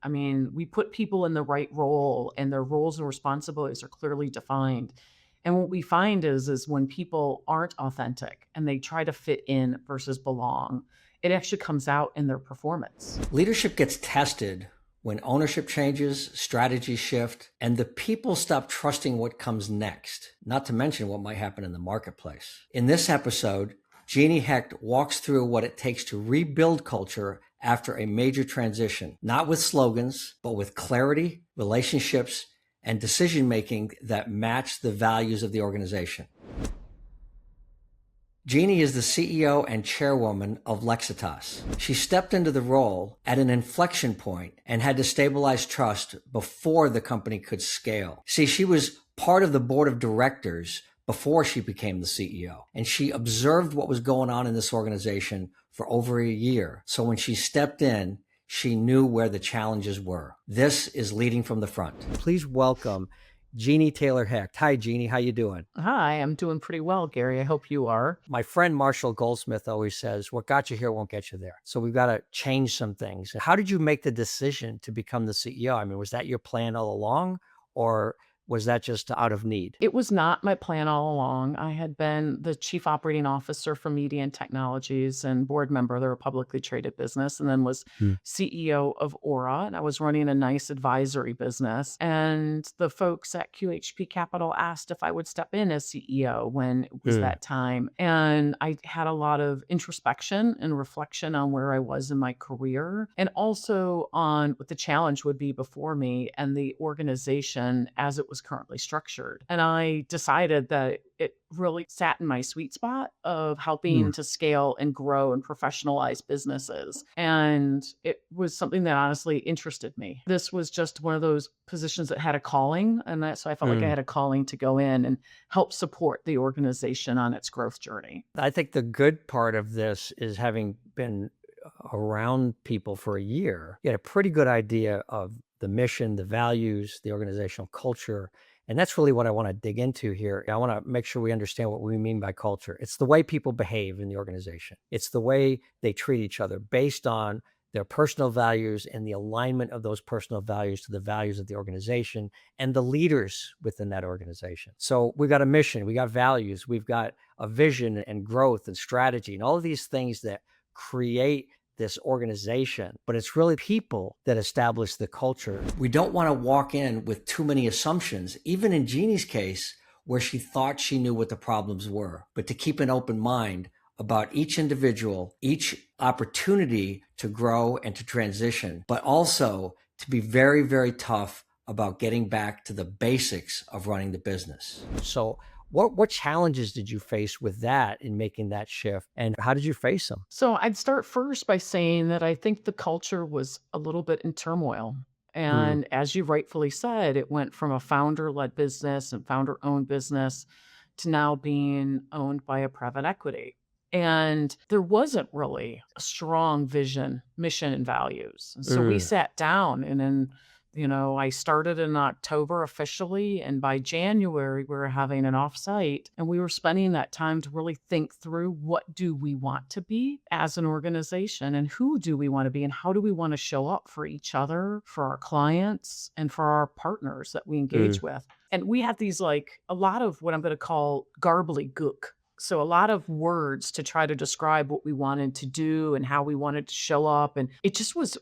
I mean, we put people in the right role and their roles and responsibilities are clearly defined. And what we find is when people aren't authentic and they try to fit in versus belong, it actually comes out in their performance. Leadership gets tested when ownership changes, strategies shift, and the people stop trusting what comes next, not to mention what might happen in the marketplace. In this episode, Jeanne Hecht walks through what it takes to rebuild culture after a major transition, not with slogans, but with clarity, relationships, and decision-making that match the values of the organization. Jeanne is the CEO and chairwoman of Lexitas. She stepped into the role at an inflection point and had to stabilize trust before the company could scale. See, she was part of the board of directors before she became the CEO, and she observed what was going on in this organization for over a year. So when she stepped in, she knew where the challenges were. This is Leading from the Front. Please welcome Jeanne Taylor Hecht. Hi, Jeanne. How you doing? Hi, I'm doing pretty well, Gary. I hope you are. My friend Marshall Goldsmith always says, what got you here won't get you there. So we've got to change some things. How did you make the decision to become the CEO? I mean, was that your plan all along, or was that just out of need? It was not my plan all along. I had been the chief operating officer for media and technologies and board member of the publicly traded business, and then was CEO of Aura. And I was running a nice advisory business. And the folks at QHP Capital asked if I would step in as CEO when it was that time. And I had a lot of introspection and reflection on where I was in my career, and also on what the challenge would be before me and the organization as it was currently structured. And I decided that it really sat in my sweet spot of helping to scale and grow and professionalize businesses. And it was something that honestly interested me. This was just one of those positions that had a calling. And so I felt like I had a calling to go in and help support the organization on its growth journey. I think the good part of this is, having been around people for a year, you had a pretty good idea of the mission, the values, the organizational culture. And that's really what I want to dig into here. I want to make sure we understand what we mean by culture. It's the way people behave in the organization. It's the way they treat each other based on their personal values and the alignment of those personal values to the values of the organization and the leaders within that organization. So we've got a mission, we got values, we've got a vision and growth and strategy and all of these things that create this organization, but it's really people that establish the culture. We don't want to walk in with too many assumptions, even in Jeanne's case, where she thought she knew what the problems were, but to keep an open mind about each individual, each opportunity to grow and to transition, but also to be very, very tough about getting back to the basics of running the business. So what challenges did you face with that in making that shift, and how did you face them? So I'd start first by saying that I think the culture was a little bit in turmoil. And as you rightfully said, it went from a founder-led business and founder-owned business to now being owned by a private equity. And there wasn't really a strong vision, mission, and values. And so we sat down, and then I started in October officially, and by January, we were having an offsite, and we were spending that time to really think through, what do we want to be as an organization, and who do we want to be, and how do we want to show up for each other, for our clients, and for our partners that we engage with. And we had these, like, a lot of what I'm going to call garbly-gook. So a lot of words to try to describe what we wanted to do and how we wanted to show up. And it just was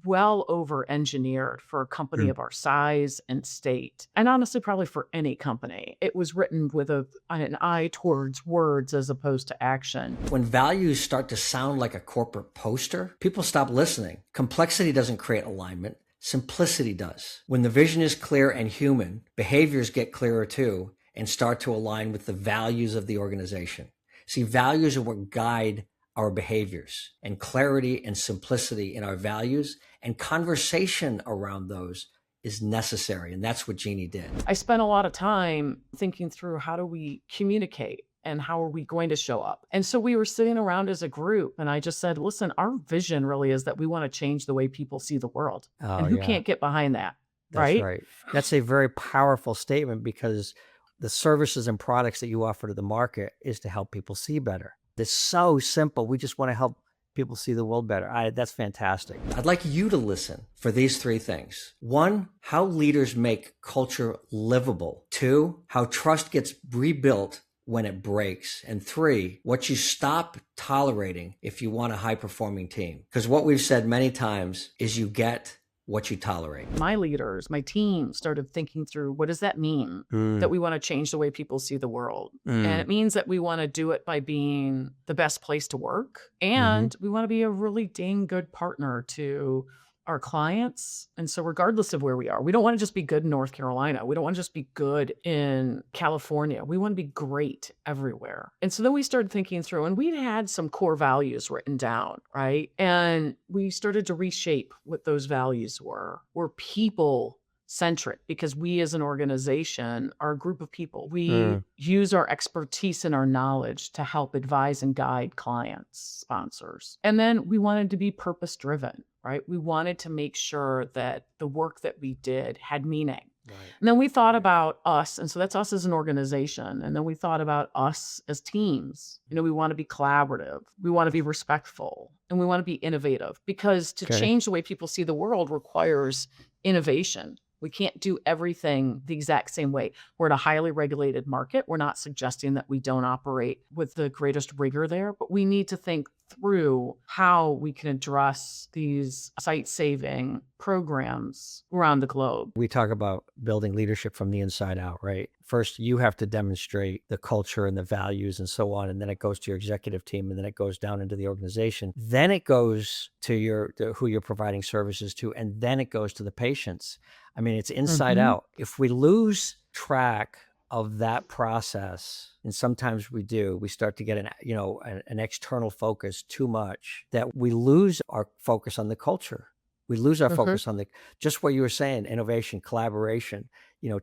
well over engineered for a company of our size and state, and honestly probably for any company. It was written with an eye towards words as opposed to action. When values start to sound like a corporate poster, people stop listening. Complexity doesn't create alignment. Simplicity does. When the vision is clear and human, behaviors get clearer too and start to align with the values of the organization. See, values are what guide our behaviors, and clarity and simplicity in our values and conversation around those is necessary. And that's what Jeanne did. I spent a lot of time thinking through, how do we communicate and how are we going to show up? And so we were sitting around as a group, and I just said, listen, our vision really is that we want to change the way people see the world. And who can't get behind that? That's right. That's a very powerful statement, because the services and products that you offer to the market is to help people see better. It's so simple. We just want to help people see the world better. That's fantastic. I'd like you to listen for these three things. One, how leaders make culture livable. Two, how trust gets rebuilt when it breaks. And three, what you stop tolerating if you want a high-performing team. Because what we've said many times is you get what you tolerate. My leaders, my team started thinking through, what does that mean? That we want to change the way people see the world. And it means that we want to do it by being the best place to work. And we want to be a really dang good partner to our clients. And so regardless of where we are, we don't want to just be good in North Carolina. We don't want to just be good in California. We want to be great everywhere. And so then we started thinking through, and we'd had some core values written down, right? And we started to reshape what those values were. We're people centric, because we as an organization are a group of people. We use our expertise and our knowledge to help advise and guide clients, sponsors. And then we wanted to be purpose driven, right? We wanted to make sure that the work that we did had meaning. Right. And then we thought about us. And so that's us as an organization. And then we thought about us as teams. We want to be collaborative. We want to be respectful, and we want to be innovative, because to change the way people see the world requires innovation. We can't do everything the exact same way. We're in a highly regulated market. We're not suggesting that we don't operate with the greatest rigor there, but we need to think through how we can address these sight-saving programs around the globe. We talk about building leadership from the inside out, right? First, you have to demonstrate the culture and the values and so on, and then it goes to your executive team, and then it goes down into the organization. Then it goes to who you're providing services to, and then it goes to the patients. I mean, it's inside out. If we lose track of that process, and sometimes we do, we start to get an external focus too much, that we lose our focus on the culture. We lose our focus on just what you were saying, innovation, collaboration,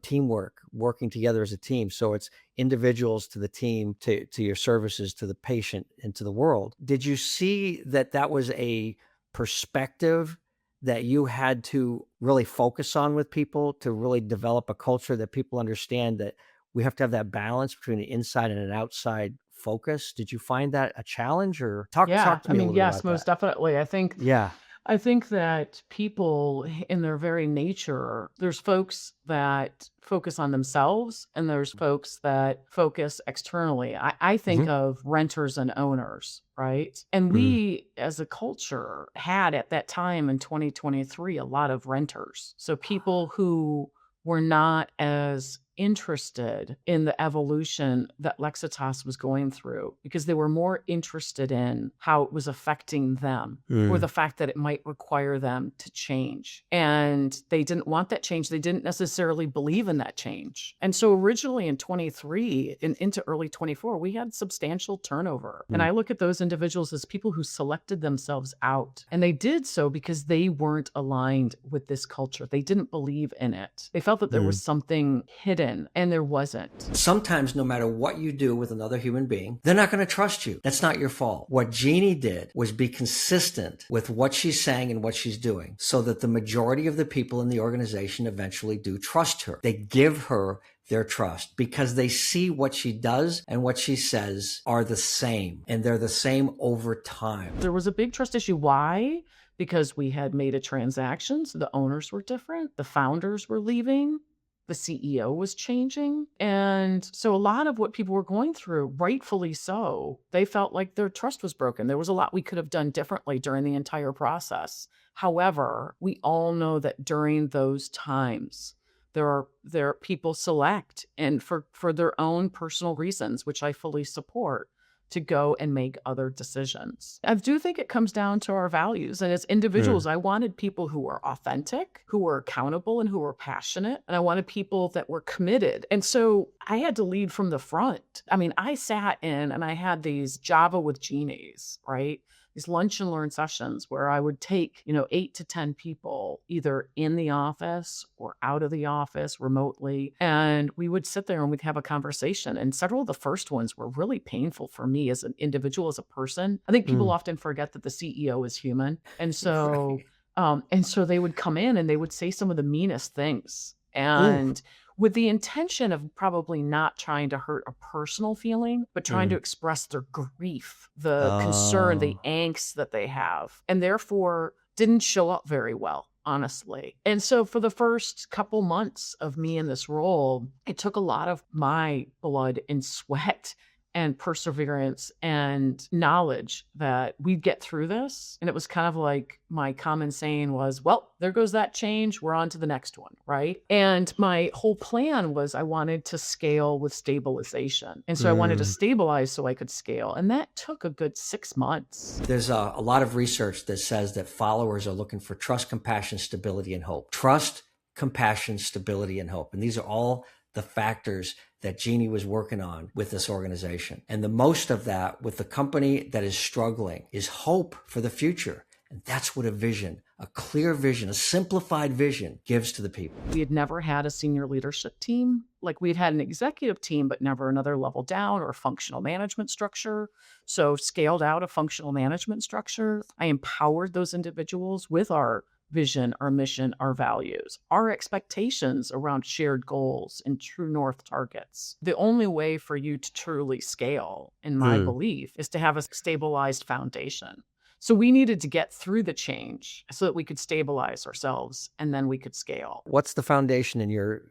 teamwork, working together as a team. So it's individuals to the team, to your services, to the patient, and to the world. Did you see that was a perspective that you had to really focus on with people to really develop a culture that people understand that we have to have that balance between an inside and an outside focus? Did you find that a challenge, or talk to me a little bit yes, about most that? definitely. Yeah. I think that people in their very nature, there's folks that focus on themselves and there's folks that focus externally. I think of renters and owners, right? And we as a culture had at that time in 2023, a lot of renters. So people who were not as interested in the evolution that Lexitas was going through, because they were more interested in how it was affecting them or the fact that it might require them to change. And they didn't want that change. They didn't necessarily believe in that change. And so originally in 23 and into early 24, we had substantial turnover. And I look at those individuals as people who selected themselves out. And they did so because they weren't aligned with this culture. They didn't believe in it. They felt that there was something hidden, and there wasn't. Sometimes no matter what you do with another human being, they're not going to trust you. That's not your fault. What Jeanne did was be consistent with what she's saying and what she's doing, so that the majority of the people in the organization eventually do trust her. They give her their trust because they see what she does and what she says are the same, and they're the same over time. There was a big trust issue. Why? Because we had made a transaction, so the owners were different, the founders were leaving, the CEO was changing. And so a lot of what people were going through, rightfully so, they felt like their trust was broken. There was a lot we could have done differently during the entire process. However, we all know that during those times, there are people select, and for their own personal reasons, which I fully support, to go and make other decisions. I do think it comes down to our values. And as individuals, I wanted people who were authentic, who were accountable, and who were passionate. And I wanted people that were committed. And so I had to lead from the front. I mean, I sat in and I had these Java with Genies, right? These lunch and learn sessions where I would take, 8 to 10 people either in the office or out of the office remotely. And we would sit there and we'd have a conversation. And several of the first ones were really painful for me as an individual, as a person. I think people often forget that the CEO is human. And so, and so they would come in and they would say some of the meanest things. Ooh. and with the intention of probably not trying to hurt a personal feeling, but trying to Mm. express their grief, the concern, the Oh. angst that they have, and therefore didn't show up very well, honestly. And so for the first couple months of me in this role, it took a lot of my blood and sweat and perseverance and knowledge that we'd get through this. And it was kind of like my common saying was, well, there goes that change. We're on to the next one, right? And my whole plan was I wanted to scale with stabilization. And so I wanted to Mm. stabilize so I could scale. And that took a good 6 months. There's a lot of research that says that followers are looking for trust, compassion, stability, and hope. Trust, compassion, stability, and hope. And these are all the factors that Jeanne was working on with this organization. And the most of that with the company that is struggling is hope for the future. And that's what a vision, a clear vision, a simplified vision gives to the people. We had never had a senior leadership team. Like we'd had an executive team, but never another level down or a functional management structure. So scaled out a functional management structure. I empowered those individuals with our vision, our mission, our values, our expectations around shared goals and true north targets. The only way for you to truly scale, in my Mm. belief, is to have a stabilized foundation. So we needed to get through the change so that we could stabilize ourselves and then we could scale. What's the foundation in your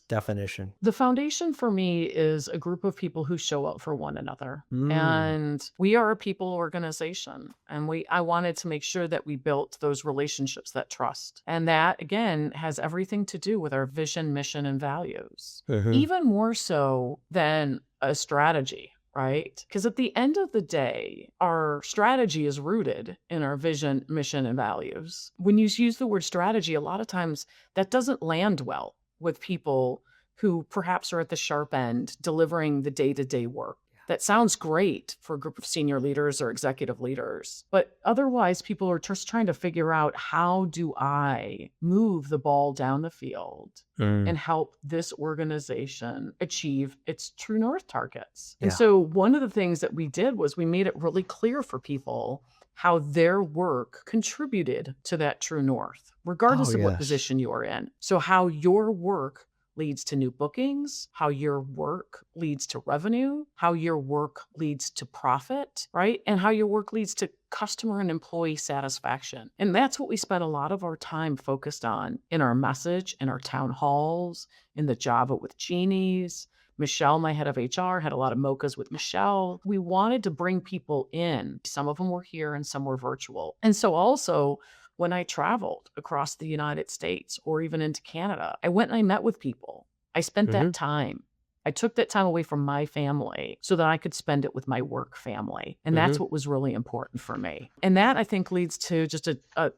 definition? The foundation for me is a group of people who show up for one another. Mm. And we are a people organization. And I wanted to make sure that we built those relationships, that trust. And that, again, has everything to do with our vision, mission, and values, Mhm. even more so than a strategy. Right? Because at the end of the day, our strategy is rooted in our vision, mission, and values. When you use the word strategy, a lot of times that doesn't land well with people who perhaps are at the sharp end delivering the day-to-day work. That sounds great for a group of senior leaders or executive leaders, but otherwise people are just trying to figure out, how do I move the ball down the field Mm. and help this organization achieve its true north targets? And Yeah. so one of the things that we did was we made it really clear for people how their work contributed to that true north, regardless Oh, of what yes. position you are in. So how your work leads to new bookings, how your work leads to revenue, how your work leads to profit, right? And how your work leads to customer and employee satisfaction. And that's what we spent a lot of our time focused on in our message, in our town halls, in the Java with Jeannies. Michelle, my head of HR, had a lot of mochas with Michelle. We wanted to bring people in. Some of them were here and some were virtual. And so also, when I traveled across the United States or even into Canada, I went and I met with people. I spent Mhm. that time. I took that time away from my family so that I could spend it with my work family. And that's Mhm. what was really important for me. And that, I think, leads to just a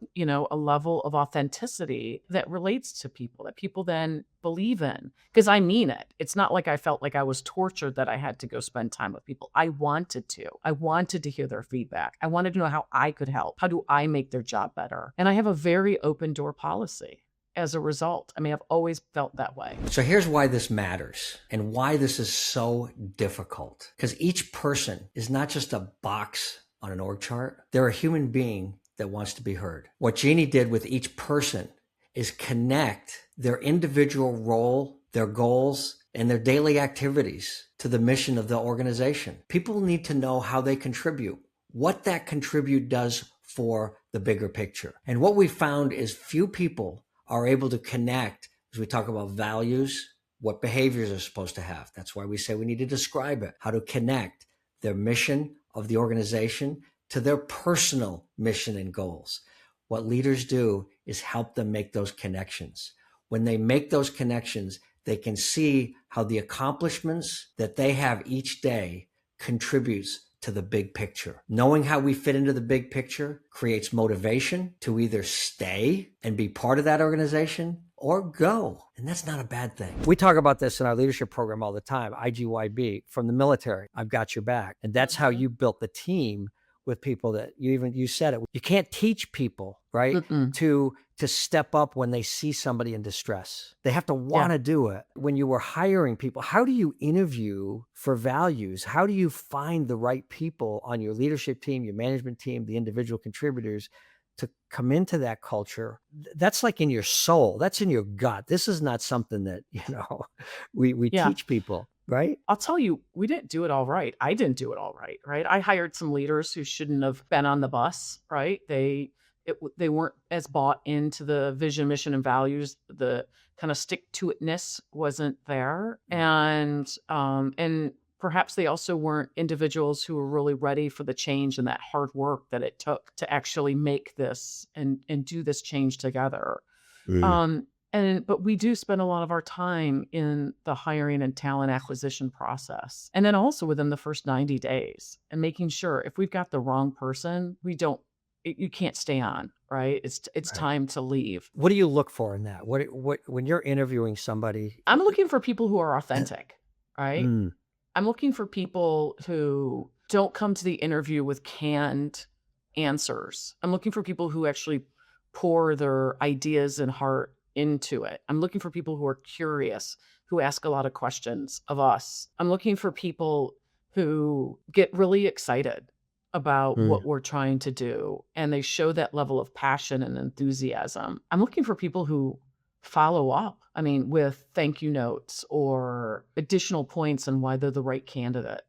level of authenticity that relates to people, that people then believe in. Because I mean it. It's not like I felt like I was tortured that I had to go spend time with people. I wanted to. I wanted to hear their feedback. I wanted to know how I could help. How do I make their job better? And I have a very open door policy as a result. I mean, I've always felt that way. So here's why this matters and why this is so difficult. Because each person is not just a box on an org chart. They're a human being that wants to be heard. What Jeanne did with each person is connect their individual role, their goals, and their daily activities to the mission of the organization. People need to know how they contribute, what that contribute does for the bigger picture. And what we found is few people are able to connect, as we talk about values, what behaviors are supposed to have. That's why we say we need to describe it, how to connect their mission of the organization to their personal mission and goals. What leaders do is help them make those connections. When they make those connections, they can see how the accomplishments that they have each day contributes to the big picture. Knowing how we fit into the big picture creates motivation to either stay and be part of that organization or go. And that's not a bad thing. We talk about this in our leadership program all the time, IGYB, from the military. I've got your back. And that's how you built the team with people that you said it. You can't teach people, right? Mm-mm. To step up when they see somebody in distress. They have to want to do it. When you were hiring people, how do you interview for values? How do you find the right people on your leadership team, your management team, the individual contributors to come into that culture, that's like in your soul, that's in your gut. This is not something that, we Yeah. teach people, right? I'll tell you, we didn't do it all right. I didn't do it all right, right? I hired some leaders who shouldn't have been on the bus, right? They weren't as bought into the vision, mission, and values. The kind of stick to itness wasn't there, and perhaps they also weren't individuals who were really ready for the change and that hard work that it took to actually make this and do this change together. Mm. But we do spend a lot of our time in the hiring and talent acquisition process. And then also within the first 90 days and making sure if we've got the wrong person, we don't you can't stay on, right? It's Right. time to leave. What do you look for in that? What when you're interviewing somebody? I'm looking for people who are authentic, right? Mm, I'm looking for people who don't come to the interview with canned answers. I'm looking for people who actually pour their ideas and heart into it. I'm looking for people who are curious, who ask a lot of questions of us. I'm looking for people who get really excited about mm, what we're trying to do and they show that level of passion and enthusiasm. I'm looking for people who follow up, I mean, with thank you notes or additional points on why they're the right candidate.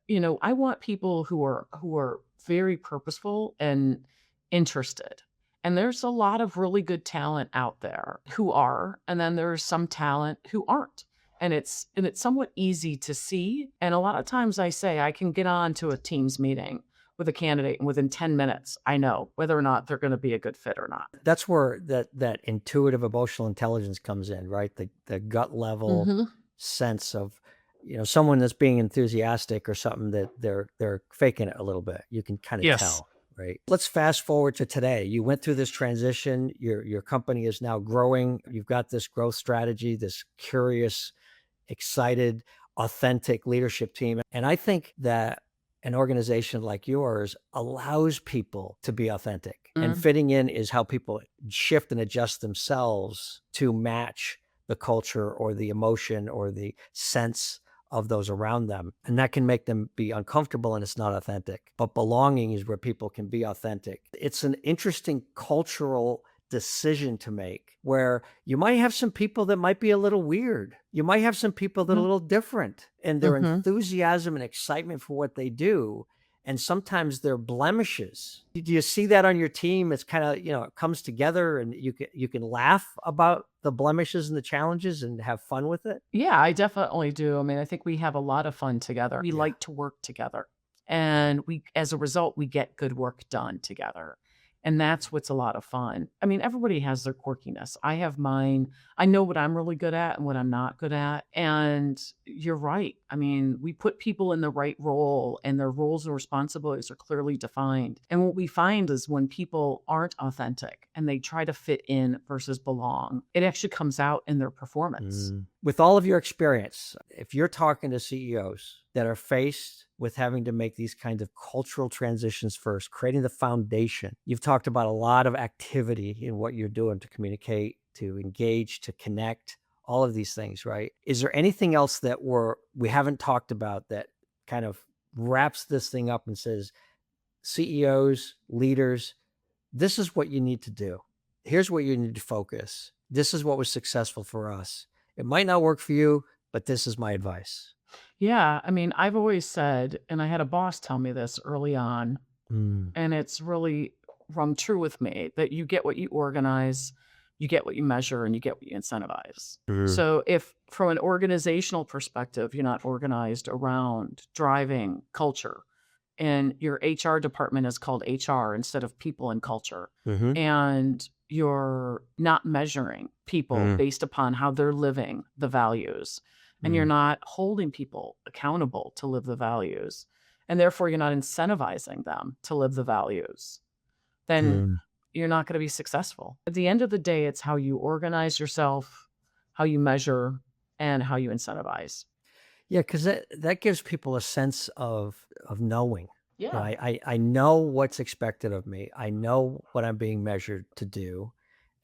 I want people who are very purposeful and interested. And there's a lot of really good talent out there who are, and then there's some talent who aren't. And it's somewhat easy to see. And a lot of times I say I can get on to a Teams meeting with a candidate and within 10 minutes I know whether or not they're going to be a good fit or not. that's where that intuitive emotional intelligence comes in, right? The gut level Mhm. sense of, someone that's being enthusiastic or something that they're faking it a little bit. You can kind of Yes. tell, right? Let's fast forward to today. You went through this transition. Your company is now growing. You've got this growth strategy, this curious, excited, authentic leadership team. And I think that an organization like yours allows people to be authentic. And Mm. fitting in is how people shift and adjust themselves to match the culture or the emotion or the sense of those around them. And that can make them be uncomfortable and it's not authentic. But belonging is where people can be authentic. It's an interesting cultural decision to make where you might have some people that might be a little weird. You might have some people that are a Mhm. little different and their Mhm. enthusiasm and excitement for what they do. And sometimes their blemishes. Do you see that on your team? It's kind of, it comes together and you can laugh about the blemishes and the challenges and have fun with it. Yeah, I definitely do. I mean, I think we have a lot of fun together. We Yeah. like to work together. And as a result, we get good work done together. And that's what's a lot of fun. I mean, everybody has their quirkiness. I have mine. I know what I'm really good at and what I'm not good at. And you're right. I mean, we put people in the right role and their roles and responsibilities are clearly defined. And what we find is when people aren't authentic and they try to fit in versus belong, it actually comes out in their performance. With all of your experience, if you're talking to CEOs that are faced with having to make these kinds of cultural transitions first, creating the foundation, you've talked about a lot of activity in what you're doing to communicate, to engage, to connect, all of these things, right? Is there anything else that we haven't talked about that kind of wraps this thing up and says, CEOs, leaders, this is what you need to do. Here's where you need to focus. This is what was successful for us. It might not work for you, but this is my advice. Yeah, I mean, I've always said, and I had a boss tell me this early on, Mm, and it's really rung true with me that you get what you organize, you get what you measure, and you get what you incentivize. mhm, So, if from an organizational perspective, you're not organized around driving culture, and your HR department is called HR instead of people and culture, mhm, and you're not measuring people mm, based upon how they're living the values, and you're mm, not holding people accountable to live the values, and therefore you're not incentivizing them to live the values, then mm. you're not going to be successful. At the end of the day, it's how you organize yourself, how you measure, and how you incentivize. Yeah, because that gives people a sense of knowing. Yeah. I know what's expected of me. I know what I'm being measured to do,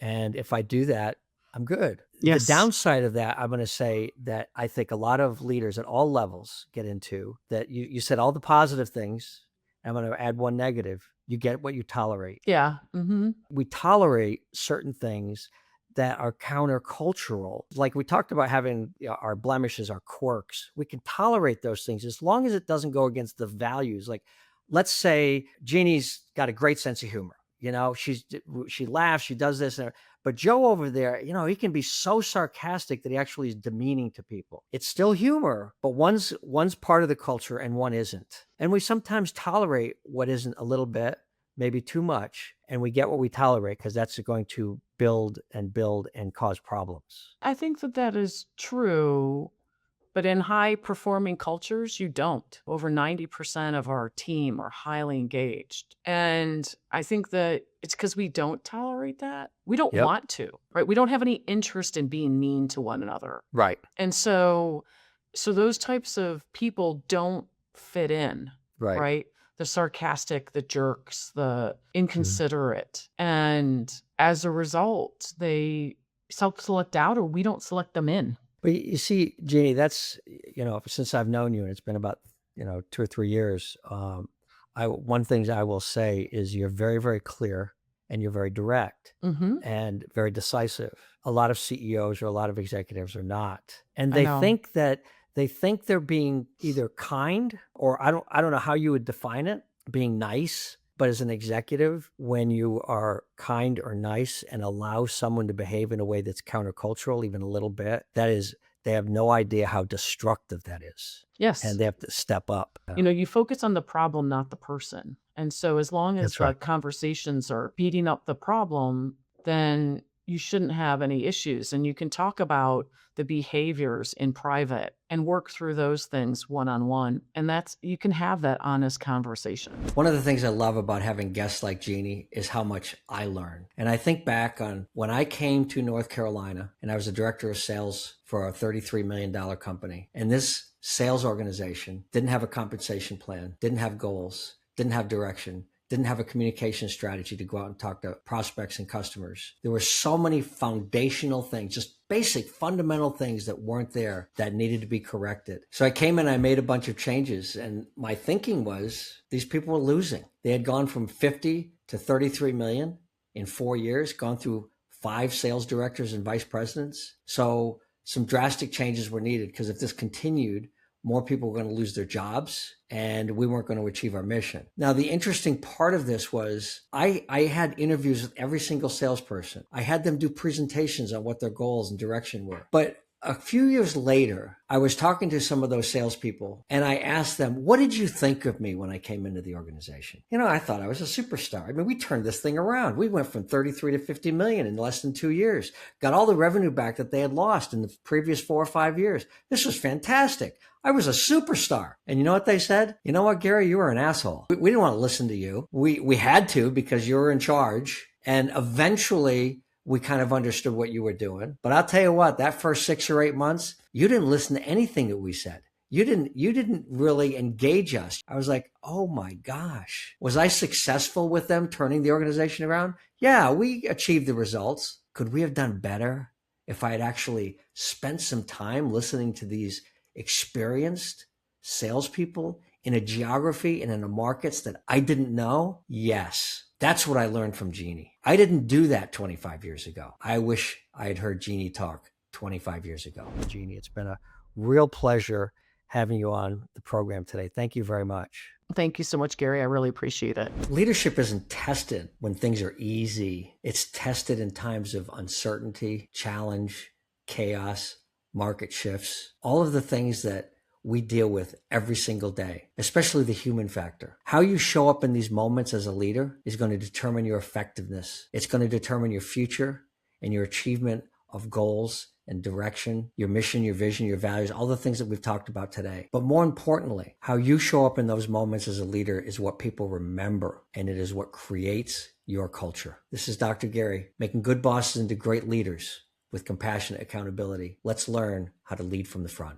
and if I do that, I'm good. The Yes. downside of that, I'm going to say that I think a lot of leaders at all levels get into that. You said all the positive things. I'm going to add one negative. You get what you tolerate. Yeah. Hmm. We tolerate certain things that are countercultural. Like we talked about having, our blemishes, our quirks. We can tolerate those things as long as it doesn't go against the values. Like, let's say Jeannie's got a great sense of humor. She laughs, she does this, but Joe over there, he can be so sarcastic that he actually is demeaning to people. It's still humor, but one's part of the culture and one isn't. And we sometimes tolerate what isn't a little bit, maybe too much, and we get what we tolerate because that's going to build and cause problems. I think that that is true. But in high performing cultures, you don't. Over 90% of our team are highly engaged. And I think that it's because we don't tolerate that. We don't Yep. want to, right? We don't have any interest in being mean to one another. Right. And so those types of people don't fit in, Right. right? The sarcastic, the jerks, the inconsiderate. And as a result, they self-select out or we don't select them in. But you see, Jeannie, that's, since I've known you, and it's been about, 2 or 3 years, one thing I will say is you're very, very clear and you're very direct Mm-hmm. and very decisive. A lot of CEOs or a lot of executives are not. And I they know. think they're being either kind, or I don't know how you would define it, being nice. But as an executive, when you are kind or nice and allow someone to behave in a way that's countercultural, even a little bit, they have no idea how destructive that is. Yes. And they have to step up. You focus on the problem, not the person. And so as long as That's right. the conversations are beating up the problem, then you shouldn't have any issues. And you can talk about the behaviors in private and work through those things one-on-one. And you can have that honest conversation. One of the things I love about having guests like Jeannie is how much I learn. And I think back on when I came to North Carolina and I was a director of sales for a $33 million company. And this sales organization didn't have a compensation plan, didn't have goals, didn't have direction, didn't have a communication strategy to go out and talk to prospects and customers. There were so many foundational things, just basic fundamental things that weren't there that needed to be corrected. So I came in, I made a bunch of changes, and my thinking was these people were losing. They had gone from 50 to 33 million in 4 years, gone through 5 sales directors and vice presidents. So some drastic changes were needed because if this continued, more people were going to lose their jobs and we weren't going to achieve our mission. Now, the interesting part of this was I had interviews with every single salesperson. I had them do presentations on what their goals and direction were. But a few years later, I was talking to some of those salespeople and I asked them, what did you think of me when I came into the organization? I thought I was a superstar. I mean, we turned this thing around. We went from 33 to 50 million in less than 2 years, got all the revenue back that they had lost in the previous 4 or 5 years. This was fantastic. I was a superstar. And you know what they said? You know what, Gary, you were an asshole. We didn't want to listen to you. We had to because you were in charge. And eventually we kind of understood what you were doing. But I'll tell you what, that first 6 or 8 months, you didn't listen to anything that we said. You didn't really engage us. I was like, oh my gosh. Was I successful with them turning the organization around? Yeah, we achieved the results. Could we have done better if I had actually spent some time listening to these experienced salespeople in a geography and in the markets that I didn't know? Yes. That's what I learned from Jeannie. I didn't do that 25 years ago. I wish I had heard Jeannie talk 25 years ago. Jeannie, it's been a real pleasure having you on the program today. Thank you very much. Thank you so much, Gary. I really appreciate it. Leadership isn't tested when things are easy. It's tested in times of uncertainty, challenge, chaos, market shifts, all of the things that we deal with every single day, especially the human factor. How you show up in these moments as a leader is going to determine your effectiveness. It's going to determine your future and your achievement of goals and direction, your mission, your vision, your values, all the things that we've talked about today. But more importantly, how you show up in those moments as a leader is what people remember, and it is what creates your culture. This is Dr. Gary, making good bosses into great leaders with compassionate accountability. Let's learn how to lead from the front.